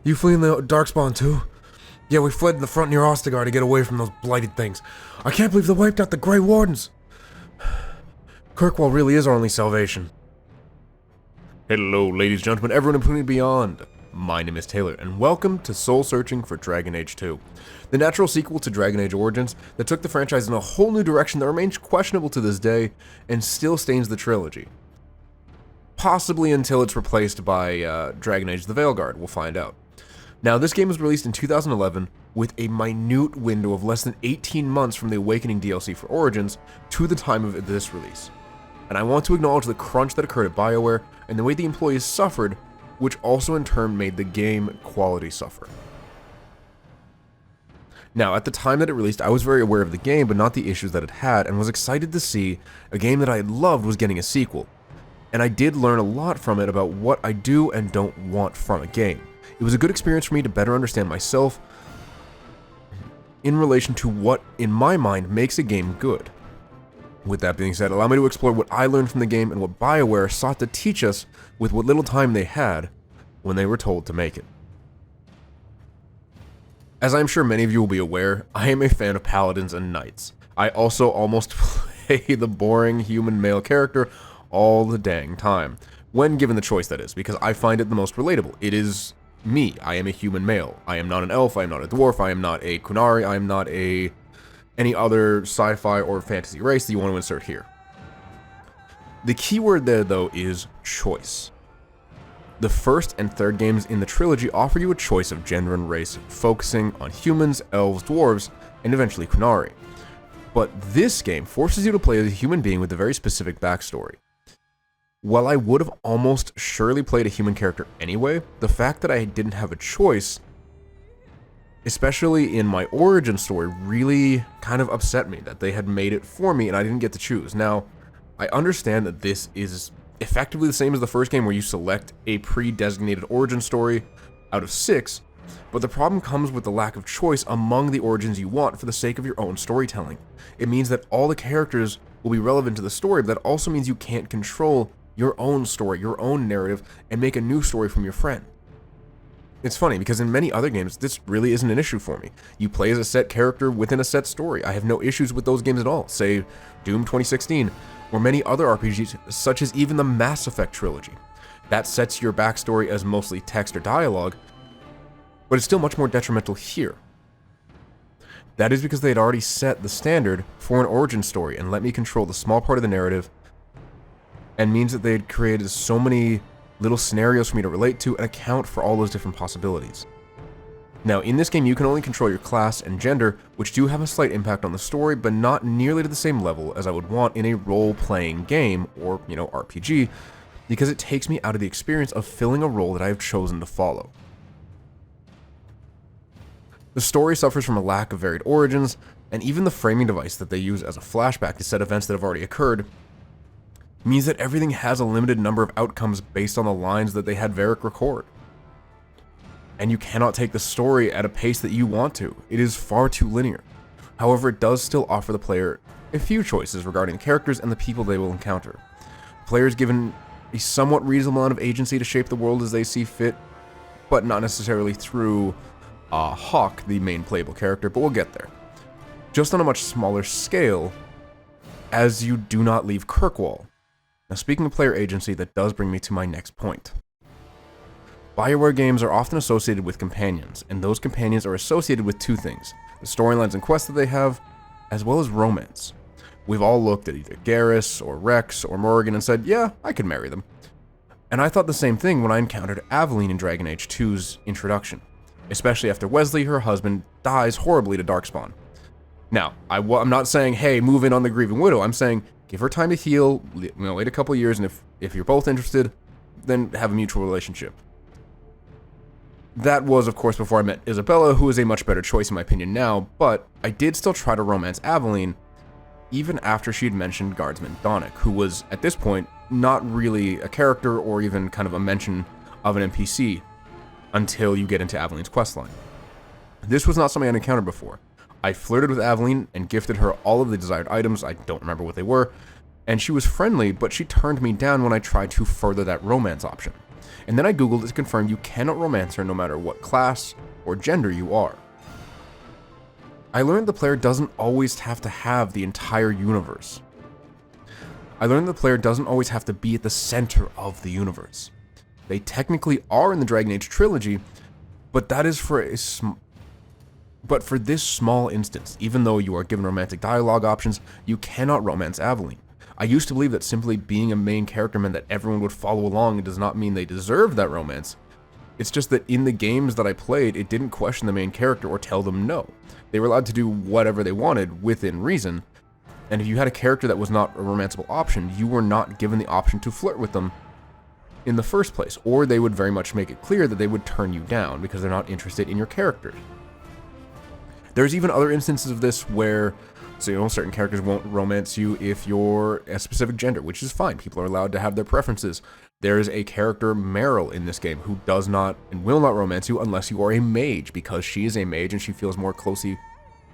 You fleeing the Darkspawn too? Yeah, we fled in the front near Ostagar to get away from those blighted things. I can't believe they wiped out the Grey Wardens. Kirkwall really is our only salvation. Hello, ladies and gentlemen, everyone including beyond. My name is Taylor, and welcome to Soul Searching for Dragon Age 2, the natural sequel to Dragon Age Origins that took the franchise in a whole new direction that remains questionable to this day and still stains the trilogy. Possibly until it's replaced by Dragon Age the Veilguard, we'll find out. Now, this game was released in 2011 with a minute window of less than 18 months from the Awakening DLC for Origins to the time of this release. And I want to acknowledge the crunch that occurred at BioWare and the way the employees suffered, which also in turn made the game quality suffer. Now, at the time that it released, I was very aware of the game, but not the issues that it had, and was excited to see a game that I had loved was getting a sequel. And I did learn a lot from it about what I do and don't want from a game. It was a good experience for me to better understand myself in relation to what, in my mind, makes a game good. With that being said, allow me to explore what I learned from the game and what BioWare sought to teach us with what little time they had when they were told to make it. As I'm sure many of you will be aware, I am a fan of paladins and knights. I also almost play the boring human male character all the dang time, when given the choice, that is, because I find it the most relatable. It is me. I am a human male. I am not an elf, I am not a dwarf, I am not a Kunari, I am not any other sci-fi or fantasy race that you want to insert here. The key word there, though, is choice. The first and third games in the trilogy offer you a choice of gender and race, focusing on humans, elves, dwarves, and eventually Kunari. But this game forces you to play as a human being with a very specific backstory. While I would have almost surely played a human character anyway, the fact that I didn't have a choice, especially in my origin story, really kind of upset me that they had made it for me and I didn't get to choose. Now, I understand that this is effectively the same as the first game where you select a pre-designated origin story out of 6, but the problem comes with the lack of choice among the origins you want for the sake of your own storytelling. It means that all the characters will be relevant to the story, but that also means you can't control your own story, your own narrative, and make a new story from your friend. It's funny, because in many other games, this really isn't an issue for me. You play as a set character within a set story. I have no issues with those games at all, say Doom 2016, or many other RPGs, such as even the Mass Effect trilogy. That sets your backstory as mostly text or dialogue, but it's still much more detrimental here. That is because they had already set the standard for an origin story and let me control the small part of the narrative, and means that they had created so many little scenarios for me to relate to and account for all those different possibilities. Now, in this game, you can only control your class and gender, which do have a slight impact on the story, but not nearly to the same level as I would want in a role-playing game, or, RPG, because it takes me out of the experience of filling a role that I have chosen to follow. The story suffers from a lack of varied origins, and even the framing device that they use as a flashback to set events that have already occurred means that everything has a limited number of outcomes based on the lines that they had Varric record. And you cannot take the story at a pace that you want to. It is far too linear. However, it does still offer the player a few choices regarding the characters and the people they will encounter. The player is given a somewhat reasonable amount of agency to shape the world as they see fit, but not necessarily through Hawk, the main playable character, but we'll get there. Just on a much smaller scale, as you do not leave Kirkwall. Now, speaking of player agency, that does bring me to my next point. BioWare games are often associated with companions, and those companions are associated with two things: the storylines and quests that they have, as well as romance. We've all looked at either Garrus, or Rex, or Morrigan and said, yeah, I could marry them. And I thought the same thing when I encountered Aveline in Dragon Age 2's introduction, especially after Wesley, her husband, dies horribly to Darkspawn. Now, I'm not saying, hey, move in on the Grieving Widow. I'm saying, give her time to heal, wait a couple years, and if you're both interested, then have a mutual relationship. That was, of course, before I met Isabella, who is a much better choice in my opinion now, but I did still try to romance Aveline, even after she had mentioned Guardsman Donick, who was, at this point, not really a character or even kind of a mention of an NPC until you get into Aveline's questline. This was not something I'd encountered before. I flirted with Aveline and gifted her all of the desired items, I don't remember what they were, and she was friendly, but she turned me down when I tried to further that romance option. And then I googled it to confirm you cannot romance her no matter what class or gender you are. I learned the player doesn't always have to have the entire universe. I learned the player doesn't always have to be at the center of the universe. They technically are in the Dragon Age trilogy, but that is for this small instance. Even though you are given romantic dialogue options, you cannot romance Aveline. I used to believe that simply being a main character meant that everyone would follow along. It does not mean they deserve that romance. It's just that in the games that I played, it didn't question the main character or tell them no. They were allowed to do whatever they wanted within reason, and if you had a character that was not a romanceable option, you were not given the option to flirt with them in the first place, or they would very much make it clear that they would turn you down because they're not interested in your character. There's even other instances of this where, certain characters won't romance you if you're a specific gender, which is fine. People are allowed to have their preferences. There's a character, Meryl, in this game who does not and will not romance you unless you are a mage, because she is a mage and she feels more closely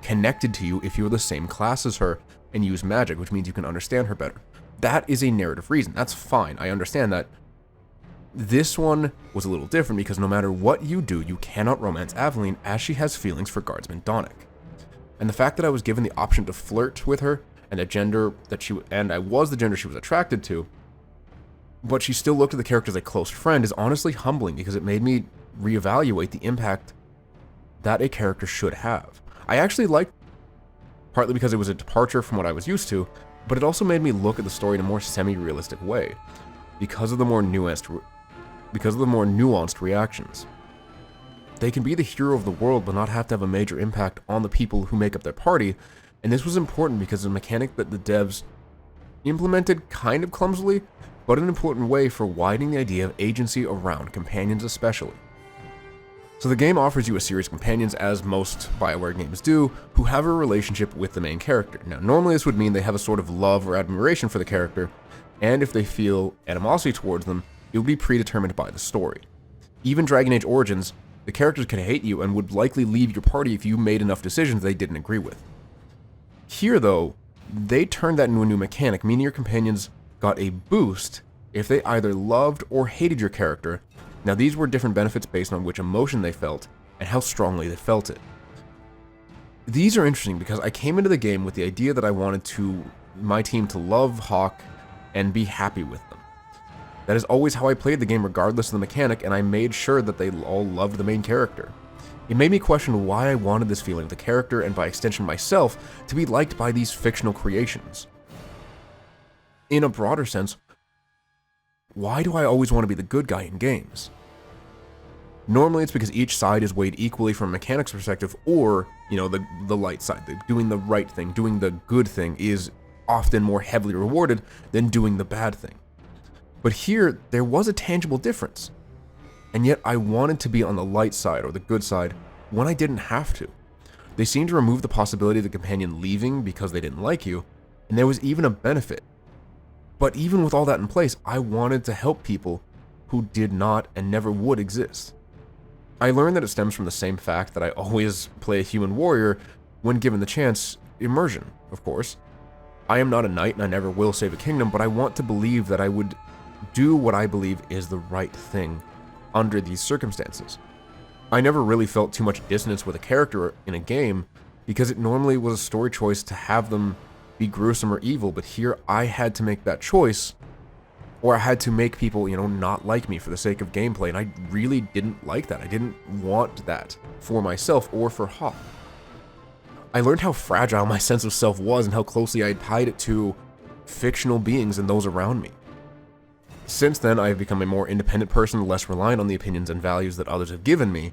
connected to you if you're the same class as her and use magic, which means you can understand her better. That is a narrative reason. That's fine. I understand that. This one was a little different because no matter what you do, you cannot romance Aveline as she has feelings for Guardsman Donic. And the fact that I was given the option to flirt with her and I was the gender she was attracted to, but she still looked at the character as a close friend, is honestly humbling because it made me reevaluate the impact that a character should have. I actually liked, partly because it was a departure from what I was used to, but it also made me look at the story in a more semi-realistic way because of the more nuanced reactions. They can be the hero of the world but not have to have a major impact on the people who make up their party, and this was important because it's a mechanic that the devs implemented kind of clumsily, but in an important way for widening the idea of agency around companions especially. So the game offers you a series of companions, as most BioWare games do, who have a relationship with the main character. Now, normally this would mean they have a sort of love or admiration for the character, and if they feel animosity towards them, it would be predetermined by the story. Even Dragon Age Origins, the characters could hate you and would likely leave your party if you made enough decisions they didn't agree with. Here, though, they turned that into a new mechanic, meaning your companions got a boost if they either loved or hated your character. Now, these were different benefits based on which emotion they felt and how strongly they felt it. These are interesting because I came into the game with the idea that I wanted my team to love Hawk and be happy with them. That is always how I played the game regardless of the mechanic, and I made sure that they all loved the main character. It made me question why I wanted this feeling of the character, and by extension myself, to be liked by these fictional creations. In a broader sense, why do I always want to be the good guy in games? Normally it's because each side is weighed equally from a mechanics perspective, or, the light side. Doing the right thing, doing the good thing is often more heavily rewarded than doing the bad thing. But here, there was a tangible difference. And yet I wanted to be on the light side or the good side when I didn't have to. They seemed to remove the possibility of the companion leaving because they didn't like you, and there was even a benefit. But even with all that in place, I wanted to help people who did not and never would exist. I learned that it stems from the same fact that I always play a human warrior when given the chance, immersion, of course. I am not a knight and I never will save a kingdom, but I want to believe that I would do what I believe is the right thing under these circumstances. I never really felt too much dissonance with a character in a game because it normally was a story choice to have them be gruesome or evil, but here I had to make that choice, or I had to make people, not like me for the sake of gameplay, and I really didn't like that. I didn't want that for myself or for Hawk. I learned how fragile my sense of self was and how closely I tied it to fictional beings and those around me. Since then, I have become a more independent person, less reliant on the opinions and values that others have given me.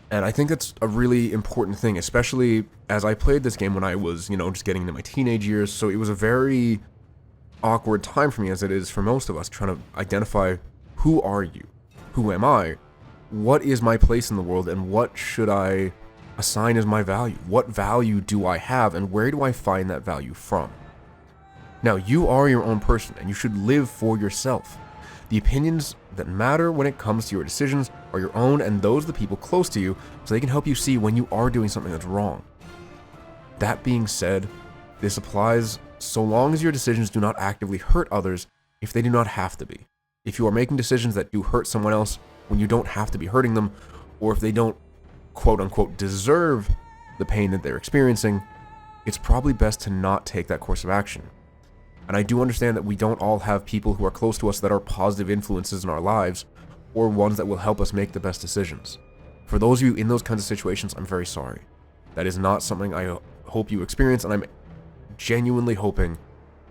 And I think that's a really important thing, especially as I played this game when I was, just getting into my teenage years. So it was a very awkward time for me, as it is for most of us, trying to identify who are you? Who am I? What is my place in the world? And what should I assign as my value? What value do I have? And where do I find that value from? Now, you are your own person, and you should live for yourself. The opinions that matter when it comes to your decisions are your own and those of the people close to you, so they can help you see when you are doing something that's wrong. That being said, this applies so long as your decisions do not actively hurt others if they do not have to be. If you are making decisions that do hurt someone else when you don't have to be hurting them, or if they don't quote unquote deserve the pain that they're experiencing, it's probably best to not take that course of action. And I do understand that we don't all have people who are close to us that are positive influences in our lives, or ones that will help us make the best decisions. For those of you in those kinds of situations, I'm very sorry. That is not something I hope you experience, and I'm genuinely hoping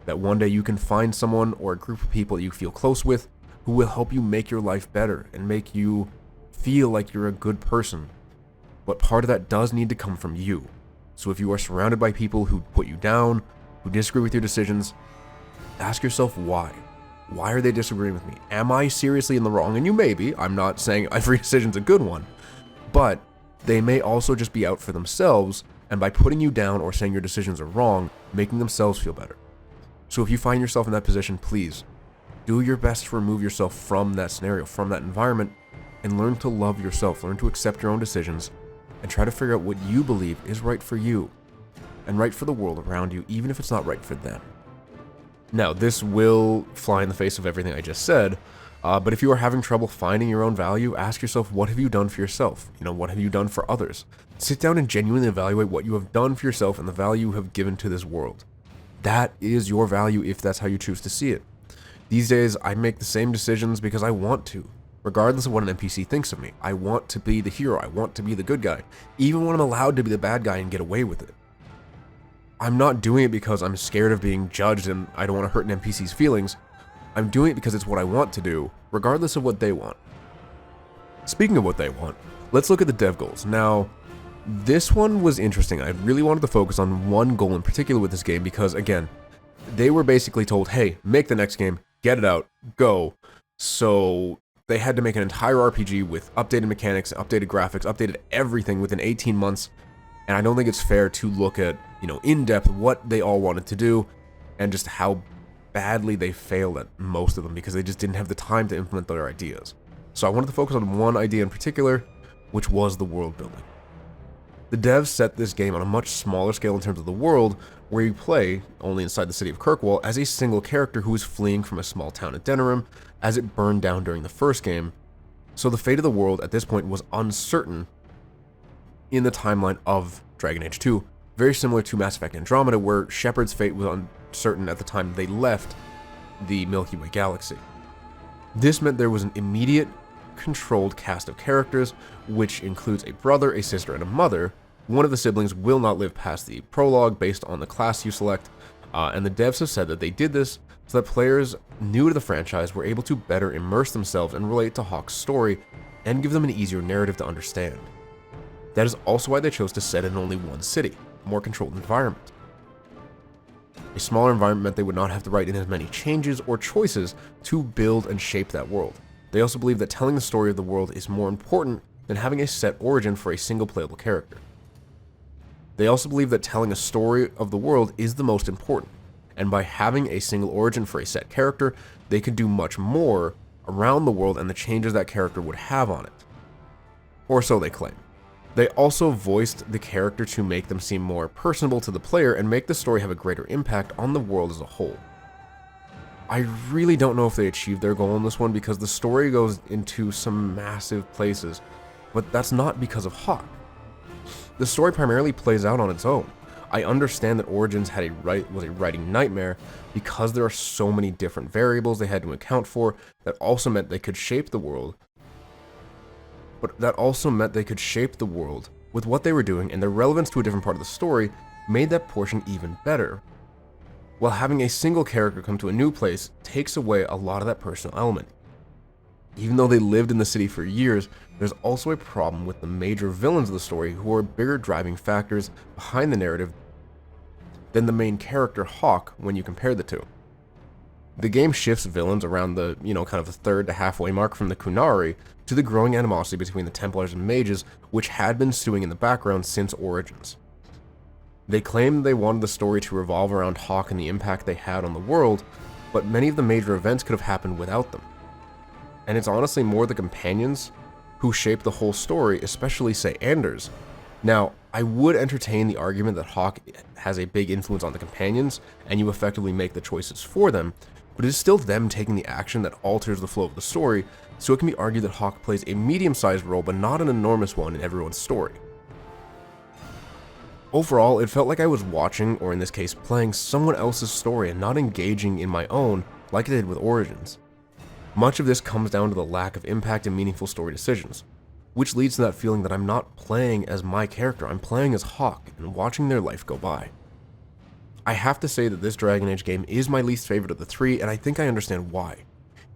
that one day you can find someone or a group of people that you feel close with who will help you make your life better and make you feel like you're a good person. But part of that does need to come from you. So if you are surrounded by people who put you down, who disagree with your decisions, ask yourself why. Why are they disagreeing with me? Am I seriously in the wrong? And you may be. I'm not saying every decision's a good one. But they may also just be out for themselves, and by putting you down or saying your decisions are wrong, making themselves feel better. So if you find yourself in that position, please do your best to remove yourself from that scenario, from that environment, and learn to love yourself, learn to accept your own decisions, and try to figure out what you believe is right for you and right for the world around you, even if it's not right for them. Now, this will fly in the face of everything I just said, but if you are having trouble finding your own value, ask yourself, what have you done for yourself? What have you done for others? Sit down and genuinely evaluate what you have done for yourself and the value you have given to this world. That is your value if that's how you choose to see it. These days, I make the same decisions because I want to, regardless of what an NPC thinks of me. I want to be the hero. I want to be the good guy, even when I'm allowed to be the bad guy and get away with it. I'm not doing it because I'm scared of being judged and I don't want to hurt an NPC's feelings. I'm doing it because it's what I want to do, regardless of what they want. Speaking of what they want, let's look at the dev goals. Now, this one was interesting. I really wanted to focus on one goal in particular with this game because, again, they were basically told, hey, make the next game, get it out, go. So they had to make an entire RPG with updated mechanics, updated graphics, updated everything within 18 months. And I don't think it's fair to look at, in depth what they all wanted to do and just how badly they failed at most of them because they just didn't have the time to implement their ideas. So I wanted to focus on one idea in particular, which was the world building. The devs set this game on a much smaller scale in terms of the world, where you play, only inside the city of Kirkwall, as a single character who is fleeing from a small town at Denerim as it burned down during the first game. So the fate of the world at this point was uncertain in the timeline of Dragon Age 2, very similar to Mass Effect Andromeda, where Shepard's fate was uncertain at the time they left the Milky Way galaxy. This meant there was an immediate, controlled cast of characters, which includes a brother, a sister, and a mother. One of the siblings will not live past the prologue based on the class you select, and the devs have said that they did this so that players new to the franchise were able to better immerse themselves and relate to Hawke's story and give them an easier narrative to understand. That is also why they chose to set in only one city, a more controlled environment. A smaller environment meant they would not have to write in as many changes or choices to build and shape that world. They also believe that telling the story of the world is more important than having a set origin for a single playable character. They also believe that telling a story of the world is the most important, and by having a single origin for a set character, they could do much more around the world and the changes that character would have on it. Or so they claim. They also voiced the character to make them seem more personable to the player and make the story have a greater impact on the world as a whole. I really don't know if they achieved their goal in this one because the story goes into some massive places, but that's not because of Hawke. The story primarily plays out on its own. I understand that Origins was a writing nightmare because there are so many different variables they had to account for that also meant they could shape the world. But that also meant they could shape the world with what they were doing, and their relevance to a different part of the story made that portion even better. While having a single character come to a new place takes away a lot of that personal element. Even though they lived in the city for years, there's also a problem with the major villains of the story who are bigger driving factors behind the narrative than the main character Hawke when you compare the two. The game shifts villains around the, kind of the third to halfway mark from the Kunari to the growing animosity between the Templars and Mages, which had been stewing in the background since Origins. They claimed they wanted the story to revolve around Hawke and the impact they had on the world, but many of the major events could have happened without them. And it's honestly more the companions who shape the whole story, especially, say, Anders. Now, I would entertain the argument that Hawke has a big influence on the companions, and you effectively make the choices for them, but it is still them taking the action that alters the flow of the story, so it can be argued that Hawk plays a medium-sized role but not an enormous one in everyone's story. Overall, it felt like I was watching, or in this case playing, someone else's story and not engaging in my own like I did with Origins. Much of this comes down to the lack of impact and meaningful story decisions, which leads to that feeling that I'm not playing as my character, I'm playing as Hawk and watching their life go by. I have to say that this Dragon Age game is my least favorite of the three, and I think I understand why.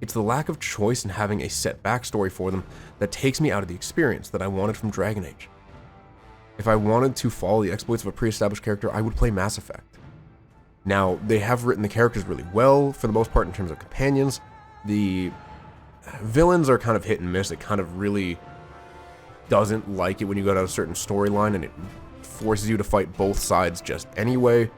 It's the lack of choice in having a set backstory for them that takes me out of the experience that I wanted from Dragon Age. If I wanted to follow the exploits of a pre-established character, I would play Mass Effect. Now, they have written the characters really well, for the most part in terms of companions. The villains are kind of hit and miss. It kind of really doesn't like it when you go down a certain storyline, and it forces you to fight both sides just anyway.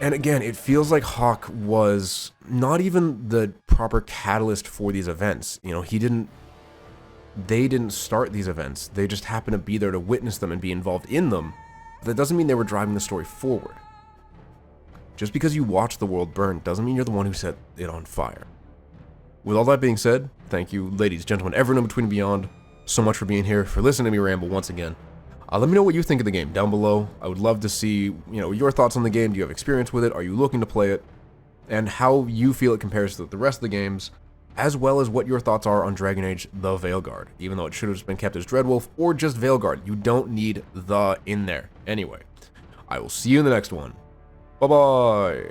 And again, it feels like Hawk was not even the proper catalyst for these events. You know, they didn't start these events. They just happened to be there to witness them and be involved in them. But that doesn't mean they were driving the story forward. Just because you watch the world burn doesn't mean you're the one who set it on fire. With all that being said, thank you, ladies, gentlemen, everyone in between and beyond, so much for being here, for listening to me ramble once again. Let me know what you think of the game down below. I would love to see, your thoughts on the game. Do you have experience with it? Are you looking to play it? And how you feel it compares to the rest of the games, as well as what your thoughts are on Dragon Age the Veilguard, even though it should have just been kept as Dreadwolf or just Veilguard. You don't need the in there. Anyway, I will see you in the next one. Bye-bye.